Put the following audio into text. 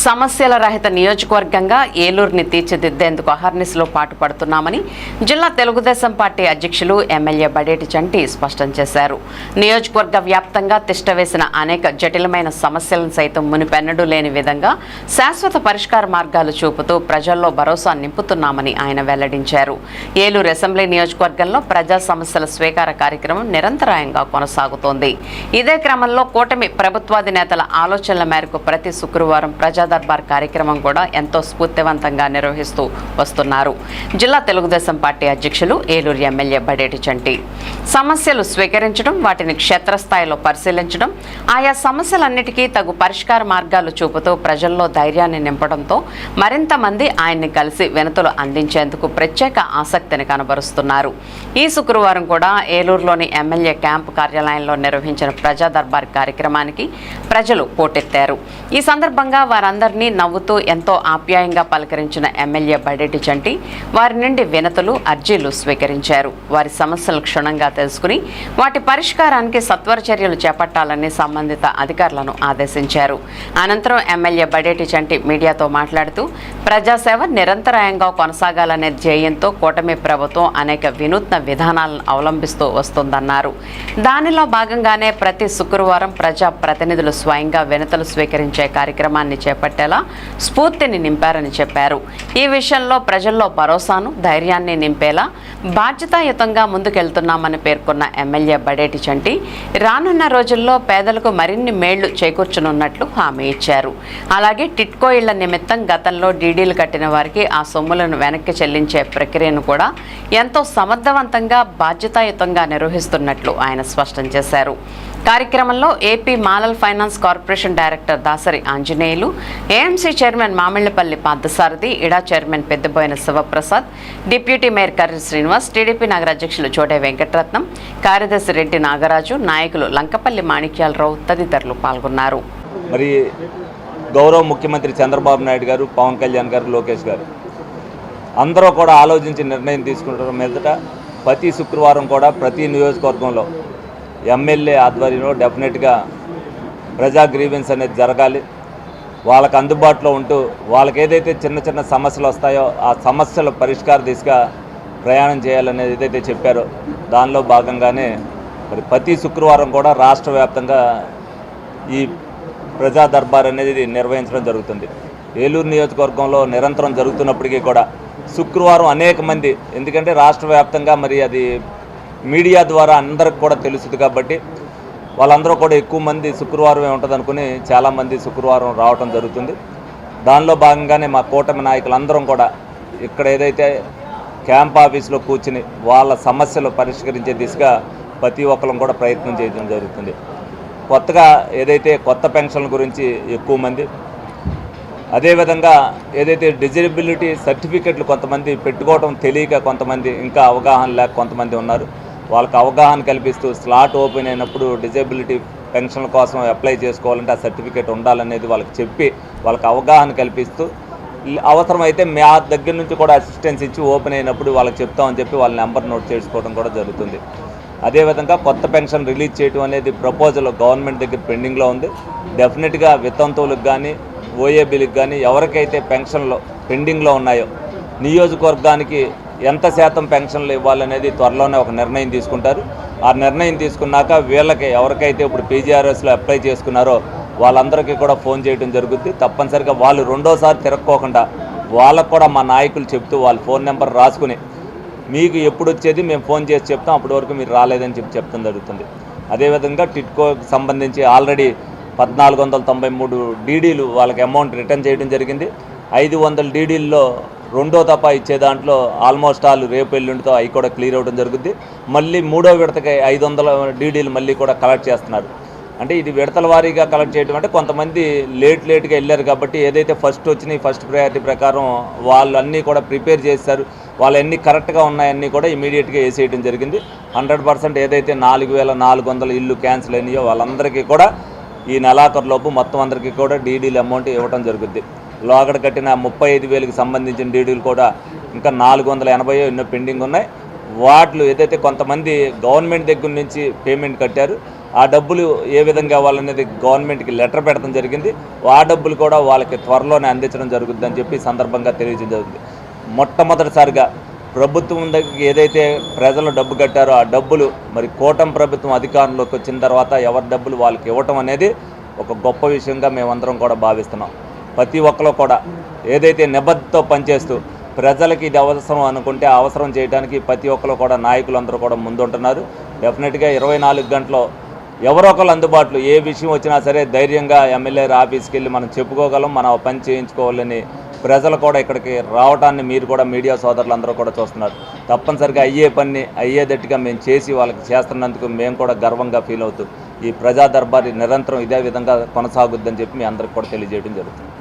సమస్యల రహిత నియోజకవర్గంగా ఏలూరుని తీర్చిదిద్దేందుకు అహర్నిశలో పాటుపడుతున్నామని జిల్లా తెలుగుదేశం పార్టీ అధ్యక్షులు ఎమ్మెల్యే బడేటి చంటి స్పష్టం చేశారు. నియోజకవర్గ వ్యాప్తంగా తిష్టవేసిన అనేక జటిలమైన సమస్యలను సైతం మునిపెన్నడూ లేని విధంగా శాశ్వత పరిష్కార మార్గాలు చూపుతూ ప్రజల్లో భరోసా నింపుతున్నామని ఆయన వెల్లడించారు. ఏలూరు అసెంబ్లీ నియోజకవర్గంలో ప్రజా సమస్యల స్వీకార కార్యక్రమం నిరంతరాయంగా కొనసాగుతోంది. ఇదే క్రమంలో కూటమి ప్రభుత్వాధినేతల ఆలోచనల మేరకు ప్రతి శుక్రవారం ప్రజా దర్బార్ కార్యక్రమం కూడా ఎంతో స్ఫూర్తివంతంగా నిర్వహిస్తూ వస్తున్నారు. జిల్లా తెలుగుదేశం పార్టీ అధ్యక్షులు ఏలూరు ఎమ్మెల్యే బడేటి చంటి సమస్యలు స్వీకరించడం, వాటిని క్షేత్రస్థాయిలో పరిశీలించడం, ఆయా సమస్యలన్నిటికీ తగు పరిష్కార మార్గాలు చూపుతూ ప్రజల్లో ధైర్యాన్ని నింపడంతో మరింత మంది ఆయన్ని కలిసి వినతులు అందించేందుకు ప్రత్యేక ఆసక్తిని కనబరుస్తున్నారు. ఈ శుక్రవారం కూడా ఏలూరులోని ఎమ్మెల్యే క్యాంపు కార్యాలయంలో నిర్వహించిన ప్రజా దర్బార్ కార్యక్రమానికి ప్రజలు పోటెత్తారు. ఈ సందర్భంగా వారందరినీ నవ్వుతూ ఎంతో ఆప్యాయంగా పలకరించిన ఎమ్మెల్యే బడేటి చంటి వారి నుండి వినతులు, అర్జీలు స్వీకరించారు. వారి సమస్యలు క్షుణ్ణంగా తెలుసుకుని వాటి పరిష్కారానికి సత్వర చర్యలు చేపట్టాలని సంబంధిత అధికారులను ఆదేశించారు. అనంతరం ఎమ్మెల్యే బడేటి చంటి మీడియాతో మాట్లాడుతూ ప్రజాసేవ నిరంతరాయంగా కొనసాగాలనే ధ్యేయంతో కూటమి ప్రభుత్వం అనేక వినూత్న విధానాలను అవలంబిస్తూ వస్తుందన్నారు. దానిలో భాగంగానే ప్రతి శుక్రవారం ప్రజా ప్రతినిధులు స్వయంగా వినతులు స్వీకరించే కార్యక్రమాన్ని చేపట్టేలా స్ఫూర్తిని నింపారని చెప్పారు. ఈ విషయంలో ప్రజల్లో భరోసాను, ధైర్యాన్ని నింపేలా బాధ్యతాయుతంగా ముందుకెళ్తున్నామని పేర్కొన్న ఎమ్మెల్యే బడేటి చంటి రానున్న రోజుల్లో పేదలకు మరిన్ని మేళ్లు చేకూర్చనున్నట్లు హామీ ఇచ్చారు. అలాగే టిట్కో ఇళ్ల నిమిత్తం గతంలో డీడీలు కట్టిన వారికి ఆ సొమ్ములను వెనక్కి చెల్లించే ప్రక్రియను కూడా ఎంతో సమర్థవంతంగా, బాధ్యతాయుతంగా నిర్వహిస్తున్నట్లు ఆయన స్పష్టం చేశారు. కార్యక్రమంలో ఏపీ మాలల్ finance corporation director Dasari Anjaneyulu, AMC chairman Mamillapalli Parthasarathi, ఇడా chairman Peddaboina Sivaprasad, deputy mayor Karri Srinivas, TDP నగర అధ్యక్షులు చోటే వెంకటరత్నం, కార్యదర్శి రెడ్డి నాగరాజు, నాయకులు లంకపల్లి మాణిక్యాలరావు తదితరులు పాల్గొన్నారు. మరి గౌరవ ముఖ్యమంత్రి చంద్రబాబు నాయుడు గారు, పవన్ కళ్యాణ్ గారు, లోకేష్ గారు అందరూ కూడా ఆలోచించి నిర్ణయం తీసుకుంటున్న మీదట ప్రతి శుక్రవారం కూడా ప్రతి నియోజకవర్గంలో ఎమ్మెల్యే ఆధ్వర్యంలో డెఫినెట్గా ప్రజా గ్రీవెన్స్ అనేది జరగాలి. వాళ్ళకు అందుబాటులో ఉంటూ వాళ్ళకి ఏదైతే చిన్న చిన్న సమస్యలు వస్తాయో ఆ సమస్యల పరిష్కార దిశగా ప్రయాణం చేయాలనేది ఏదైతే చెప్పారో దానిలో భాగంగానే మరి ప్రతి శుక్రవారం కూడా రాష్ట్ర వ్యాప్తంగా ఈ ప్రజా దర్బార్ అనేది నిర్వహించడం జరుగుతుంది. ఏలూరు నియోజకవర్గంలో నిరంతరం జరుగుతున్నప్పటికీ కూడా శుక్రవారం అనేక మంది, ఎందుకంటే రాష్ట్ర వ్యాప్తంగా మరి అది మీడియా ద్వారా అందరికి కూడా తెలుస్తుంది కాబట్టి వాళ్ళందరూ కూడా ఎక్కువ మంది శుక్రవారమే ఉంటుంది అనుకుని చాలామంది శుక్రవారం రావడం జరుగుతుంది. దానిలో భాగంగానే మా కూటమి నాయకులందరం కూడా ఇక్కడ ఏదైతే క్యాంప్ ఆఫీస్లో కూర్చుని వాళ్ళ సమస్యలు పరిష్కరించే దిశగా ప్రతి ఒక్కరం కూడా ప్రయత్నం చేయడం జరుగుతుంది. కొత్తగా ఏదైతే కొత్త పెన్షన్ల గురించి ఎక్కువ మంది, అదేవిధంగా ఏదైతే డిజేబిలిటీ సర్టిఫికెట్లు కొంతమంది పెట్టుకోవడం తెలియక కొంతమంది ఇంకా అవగాహన లేక కొంతమంది ఉన్నారు. వాళ్ళకి అవగాహన కల్పిస్తూ స్లాట్ ఓపెన్ అయినప్పుడు డిజేబిలిటీ పెన్షన్ల కోసం అప్లై చేసుకోవాలంటే ఆ సర్టిఫికేట్ ఉండాలనేది వాళ్ళకి చెప్పి వాళ్ళకి అవగాహన కల్పిస్తూ అవసరమైతే మా దగ్గర నుంచి కూడా అసిస్టెన్స్ ఇచ్చి ఓపెన్ అయినప్పుడు వాళ్ళకి చెప్తామని చెప్పి వాళ్ళ నెంబర్ నోట్ చేసుకోవడం కూడా జరుగుతుంది. అదేవిధంగా కొత్త పెన్షన్ రిలీజ్ చేయడం అనేది ప్రపోజల్ గవర్నమెంట్ దగ్గర పెండింగ్లో ఉంది. డెఫినెట్గా వితంతువులకు కానీ ఓఏబీలకు కానీ ఎవరికైతే పెన్షన్లు పెండింగ్లో ఉన్నాయో నియోజకవర్గానికి ఎంత శాతం పెన్షన్లు ఇవ్వాలనేది త్వరలోనే ఒక నిర్ణయం తీసుకుంటారు. ఆ నిర్ణయం తీసుకున్నాక వీళ్ళకి ఎవరికైతే ఇప్పుడు పీజీఆర్ఎస్లో అప్లై చేసుకున్నారో వాళ్ళందరికీ కూడా ఫోన్ చేయడం జరుగుద్ది. తప్పనిసరిగా వాళ్ళు రెండోసారి తిరగకోకుండా వాళ్ళకు కూడా మా నాయకులు చెప్తూ వాళ్ళ ఫోన్ నెంబర్ రాసుకుని మీకు ఎప్పుడు వచ్చేది మేము ఫోన్ చేసి చెప్తాం, అప్పటి వరకు మీరు రాలేదని చెప్తాం జరుగుతుంది. అదేవిధంగా టిట్కోకి సంబంధించి ఆల్రెడీ 1493 డీడీలు వాళ్ళకి అమౌంట్ రిటర్న్ చేయడం జరిగింది. 500 డీడీల్లో రెండో తప్ప ఇచ్చే దాంట్లో ఆల్మోస్ట్ ఆల్ రేపు ఎల్లుండితో అవి కూడా క్లియర్ అవ్వడం జరుగుద్ది. మళ్ళీ మూడో విడతకి 500 డీడీలు మళ్ళీ కూడా కలెక్ట్ చేస్తున్నారు. అంటే ఇది విడతల వారీగా కలెక్ట్ చేయడం అంటే కొంతమంది లేట్గా వెళ్ళారు కాబట్టి ఏదైతే ఫస్ట్ వచ్చినాయి ఫస్ట్ ప్రయారిటీ ప్రకారం వాళ్ళు అన్నీ కూడా ప్రిపేర్ చేశారు. వాళ్ళు అన్నీ కరెక్ట్గా ఉన్నాయన్నీ కూడా ఇమీడియట్గా వేసేయడం జరిగింది. 100% ఏదైతే 4400 ఇల్లు క్యాన్సిల్ అయినాయో వాళ్ళందరికీ కూడా ఈ నెలాఖరులోపు మొత్తం అందరికీ కూడా డీడీల అమౌంట్ ఇవ్వడం జరుగుద్ది. లోగడ కట్టిన 35,000కి సంబంధించిన డీడీలు కూడా ఇంకా 480 ఎన్నో పెండింగ్ ఉన్నాయి. వాటిలో ఏదైతే కొంతమంది గవర్నమెంట్ దగ్గర నుంచి పేమెంట్ కట్టారు ఆ డబ్బులు ఏ విధంగా ఇవ్వాలనేది గవర్నమెంట్కి లెటర్ పెడతాం జరిగింది. ఆ డబ్బులు కూడా వాళ్ళకి త్వరలోనే అందించడం జరుగుతుందని చెప్పి సందర్భంగా తెలియజేయడం జరుగుతుంది. మొట్టమొదటిసారిగా ప్రభుత్వం దగ్గరికి ఏదైతే ప్రజలు డబ్బు కట్టారో ఆ డబ్బులు మరి కూటమి ప్రభుత్వం అధికారంలోకి వచ్చిన తర్వాత ఎవరి డబ్బులు వాళ్ళకి ఇవ్వటం అనేది ఒక గొప్ప విషయంగా మేమందరం కూడా భావిస్తున్నాం. ప్రతి ఒక్కరు కూడా ఏదైతే నిబద్ధతతో పనిచేస్తూ ప్రజలకి ఇది అవసరం అనుకుంటే అవసరం చేయడానికి ప్రతి ఒక్కరు కూడా నాయకులందరూ కూడా ముందుంటున్నారు. డెఫినెట్గా 24 గంటలు ఎవరో ఒకరు అందుబాటులో ఏ విషయం వచ్చినా సరే ధైర్యంగా ఎమ్మెల్యే ఆఫీస్కి వెళ్ళి మనం చెప్పుకోగలం, మన పని చేయించుకోవాలని ప్రజలు కూడా ఇక్కడికి రావటాన్ని మీరు కూడా మీడియా సోదరులందరూ కూడా చూస్తున్నారు. తప్పనిసరిగా అయ్యే పని అయ్యేటట్టుగా మేము చేసి వాళ్ళకి చేస్తున్నందుకు మేము కూడా గర్వంగా ఫీల్ అవుతూ ఈ ప్రజా దర్బారీ నిరంతరం ఇదే విధంగా కొనసాగుద్దని చెప్పి మీ అందరికి కూడా తెలియజేయడం జరుగుతుంది.